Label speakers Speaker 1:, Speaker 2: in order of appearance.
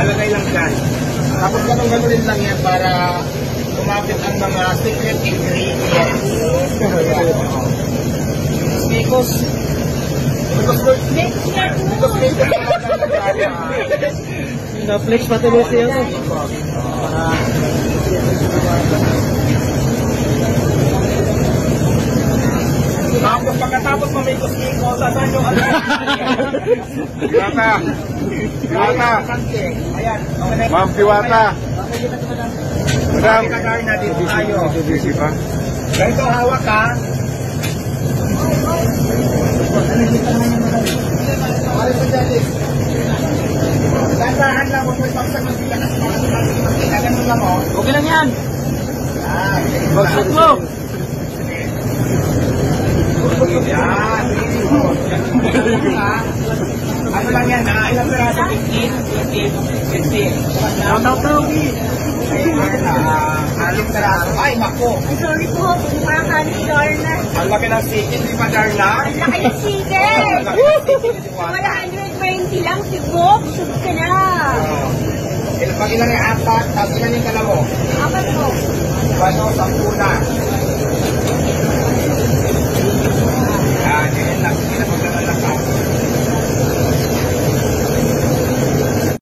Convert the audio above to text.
Speaker 1: Lalagay lang dyan. Tapos ganun-ganunin lang yan para kumapit ang mga secret ingredients. Stikos.
Speaker 2: Na-flex pati mo siya.
Speaker 1: Tapos pagkatapos mamikos-kiko, sasaan yung ano?
Speaker 3: Diwata. Diwata.
Speaker 1: Ayan.
Speaker 3: Ma'am Diwata. Madam.
Speaker 1: Kakain natin tayo.
Speaker 3: Busy pa.
Speaker 1: Ganito hawak ha. Tantahan lang, huwag mo ipagsak ng bilang at ganun lang o.
Speaker 2: Okay lang yan.
Speaker 1: Bagsak mo. Yan. Ano lang yan ha? Ilang piraso? 15.
Speaker 2: Shout out.
Speaker 1: Aling piraso. Ay, naku.
Speaker 4: Ay, sorry po. Kumakain si Darna.
Speaker 1: Ang laki ng chicken, di ba Darla?
Speaker 4: Ang laki ng chicken. 120 lang si Bob. Subok ka na.
Speaker 1: Pag ilan yung apat, tapos ilan yung dalawa?
Speaker 4: Apat po.
Speaker 1: Ano, 10 na.